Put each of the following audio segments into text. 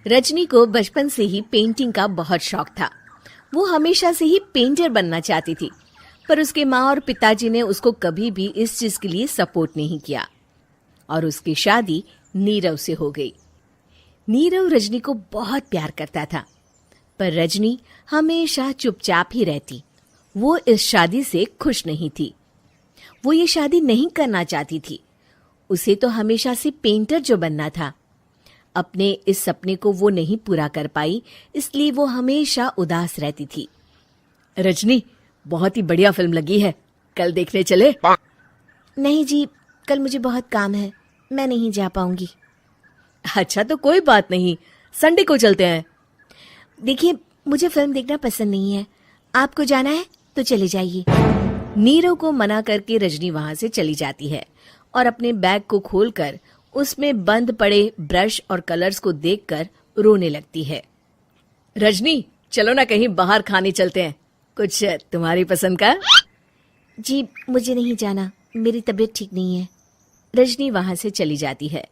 रजनी को बचपन से ही पेंटिंग का बहुत शौक था। वो हमेशा से ही पेंटर बनना चाहती थी, पर उसके माँ और पिताजी ने उसको कभी भी इस चीज के लिए सपोर्ट नहीं किया और उसकी शादी नीरव से हो गई। नीरव रजनी को बहुत प्यार करता था, पर रजनी हमेशा चुपचाप ही रहती। वो इस शादी से खुश नहीं थी। वो ये शादी नहीं करना चाहती थी। उसे तो हमेशा से पेंटर जो बनना था। अपने इस सपने को वो नहीं पूरा कर पाई, इसलिए वो हमेशा उदास रहती थी। रजनी, बहुत ही बढ़िया फिल्म लगी है, कल देखने चले? नहीं जी, कल मुझे बहुत काम है, मैं नहीं जा पाऊंगी। अच्छा तो कोई बात नहीं, संडे को चलते हैं। देखिए, मुझे फिल्म देखना पसंद नहीं है। आपको जाना है तो चले जाइए। नीरव को मना करके रजनी वहां से चली जाती है और अपने बैग को खोलकर उसमें बंद पड़े ब्रश और कलर्स को देखकर रोने लगती है। रजनी, चलो ना कहीं बाहर खाने चलते हैं, कुछ तुम्हारी पसंद का। जी, मुझे नहीं जाना, मेरी तबीयत ठीक नहीं है। रजनी वहां से चली जाती है।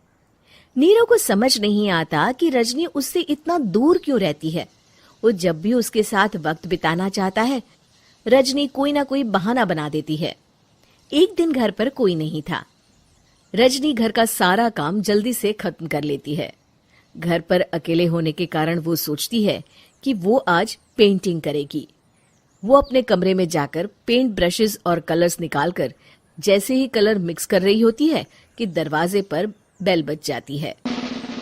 नीरव को समझ नहीं आता कि रजनी उससे इतना दूर क्यों रहती है। वो जब भी उसके साथ वक्त बिताना चाहता है, रजनी कोई ना कोई बहाना बना देती है। एक दिन घर पर कोई नहीं था। रजनी घर का सारा काम जल्दी से खत्म कर लेती है। घर पर अकेले होने के कारण वो सोचती है कि वो आज पेंटिंग करेगी। वो अपने कमरे में जाकर पेंट ब्रशेस और कलर्स निकालकर जैसे ही कलर मिक्स कर रही होती है कि दरवाजे पर बेल बज जाती है।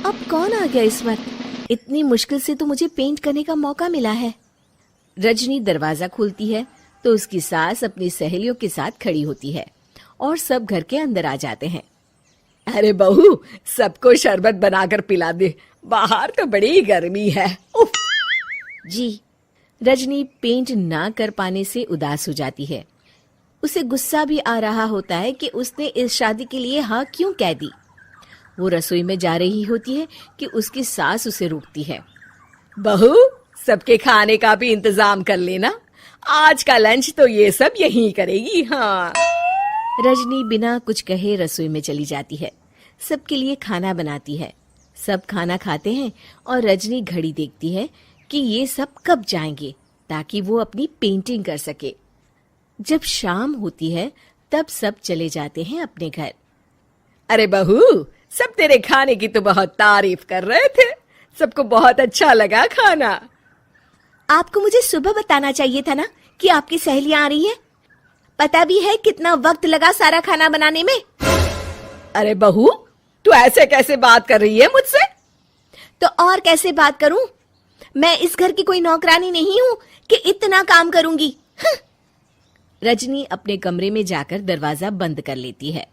अब कौन आ गया इस वक्त? इतनी मुश्किल से तो मुझे पेंट करने का मौका मिला है। रजनी दरवाजा खोलती है तो उसकी सास अपनी सहेलियों के साथ खड़ी होती है और सब घर के अंदर आ जाते हैं। अरे बहू, सबको शरबत बनाकर पिला दे, बाहर तो बड़ी गर्मी है। उफ। जी। रजनी पेंट ना कर पाने से उदास हो जाती है। उसे गुस्सा भी आ रहा होता है कि उसने इस शादी के लिए हाँ क्यों कह दी। वो रसोई में जा रही होती है कि उसकी सास उसे रोकती है। बहू, सबके खाने का भी इंतजाम कर लेना, आज का लंच तो ये सब यहीं करेगी। हाँ। रजनी बिना कुछ कहे रसोई में चली जाती है। सबके लिए खाना बनाती है। सब खाना खाते हैं और रजनी घड़ी देखती है कि ये सब कब जाएंगे ताकि वो अपनी पेंटिंग कर सके। जब शाम होती है तब सब चले जाते हैं अपने घर। अरे बहू, सब तेरे खाने की तो बहुत तारीफ कर रहे थे, सबको बहुत अच्छा लगा खाना। आपको मुझे सुबह बताना चाहिए था ना कि आपकी सहेलियां आ रही हैं। पता भी है कितना वक्त लगा सारा खाना बनाने में। अरे बहू, तू ऐसे कैसे बात कर रही है मुझसे? तो और कैसे बात करूं? मैं इस घर की कोई नौकरानी नहीं हूं कि इतना काम करूंगी। रजनी अपने कमरे में जाकर दरवाजा बंद कर लेती है।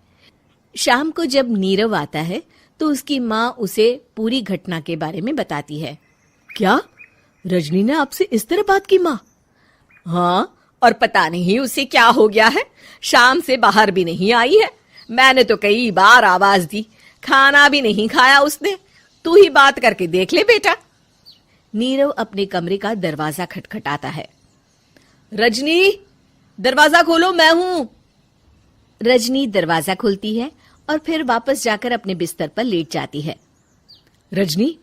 शाम को जब नीरव आता है तो उसकी माँ उसे पूरी घटना के बारे में बताती है। क्या रजनी ने आपसे इस तरह बात की माँ? हाँ, और पता नहीं उसे क्या हो गया है, शाम से बाहर भी नहीं आई है। मैंने तो कई बार आवाज दी, खाना भी नहीं खाया उसने। तू ही बात करके देख ले बेटा। नीरव अपने कमरे का दरवाजा खटखटाता है। रजनी, दरवाजा खोलो, मैं हूं। रजनी दरवाजा खोलती है और फिर वापस जाकर अपने बिस्तर पर लेट जाती है। रजनी,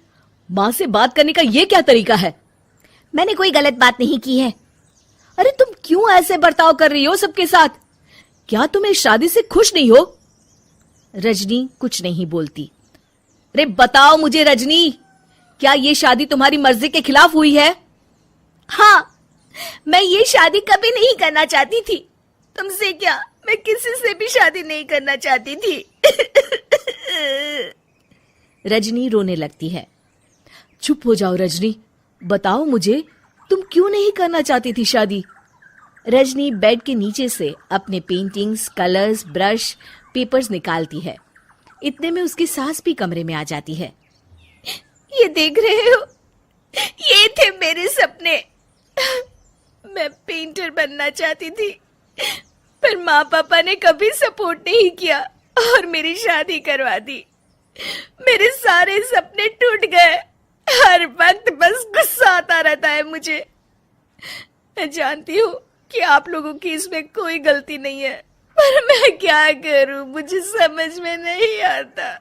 माँ से बात करने का ये क्या तरीका है? मैंने कोई गलत बात नहीं की है। अरे तुम क्यों ऐसे बर्ताव कर रही हो सबके साथ? क्या तुम इस शादी से खुश नहीं हो? रजनी कुछ नहीं बोलती। अरे बताओ मुझे रजनी, क्या ये शादी तुम्हारी मर्जी के खिलाफ हुई है? हाँ, मैं ये शादी कभी नहीं करना चाहती थी। तुमसे क्या, मैं किसी से भी शादी नहीं करना चाहती थी। रजनी रोने लगती है। चुप हो जाओ रजनी, बताओ मुझे, तुम क्यों नहीं करना चाहती थी शादी? रजनी बेड के नीचे से अपने पेंटिंग्स, कलर्स, ब्रश, पेपर्स निकालती है। इतने में उसकी सास भी कमरे में आ जाती है। ये देख रहे हो, ये थे मेरे सपने। मैं पेंटर बनना चाहती थी, पर माँ पापा ने कभी सपोर्ट नहीं किया और मेरी शादी करवा दी। मेरे सारे सपने टूट गए। हर वक्त बस गुस्सा आता रहता है मुझे। मैं जानती हूँ कि आप लोगों की इसमें कोई गलती नहीं है, पर मैं क्या करूं, मुझे समझ में नहीं आता।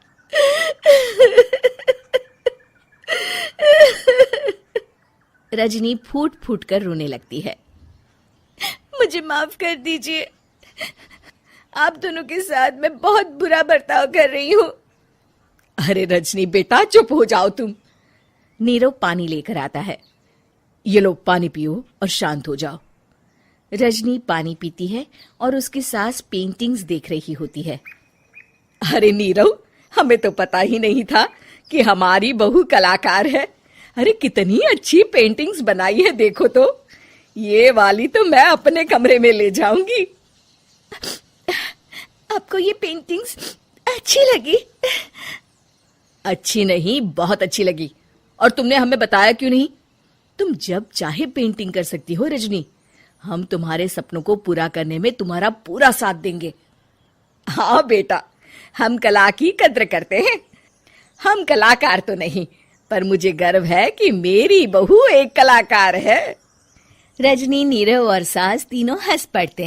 रजनी फूट फूट कर रोने लगती है। मुझे माफ कर दीजिए, आप दोनों के साथ मैं बहुत बुरा बर्ताव कर रही हूँ। अरे रजनी बेटा चुप हो जाओ तुम। नीरव पानी लेकर आता है। ये लो पानी पियो और शांत हो जाओ। रजनी पानी पीती है और उसकी सास पेंटिंग्स देख रही होती है। अरे नीरव, हमें तो पता ही नहीं था कि हमारी बहू कलाकार है। अरे कितनी अच्छी पेंटिंग्स बनाई है, देखो तो। ये वाली तो मैं अपने कमरे में ले जाऊंगी। आपको ये पेंटिंग्स अच्छी लगी? अच्छी नहीं, बहुत अच्छी लगी। और तुमने हमें बताया क्यों नहीं? तुम जब चाहे पेंटिंग कर सकती हो रजनी। हम तुम्हारे सपनों को पूरा करने में तुम्हारा पूरा साथ देंगे। हाँ बेटा, हम कला की कद्र करते हैं। हम कलाकार तो नहीं, पर मुझे गर्व है कि मेरी बहू एक कलाकार है। रजनी, नीरव और सास तीनों हंस पड़ते हैं।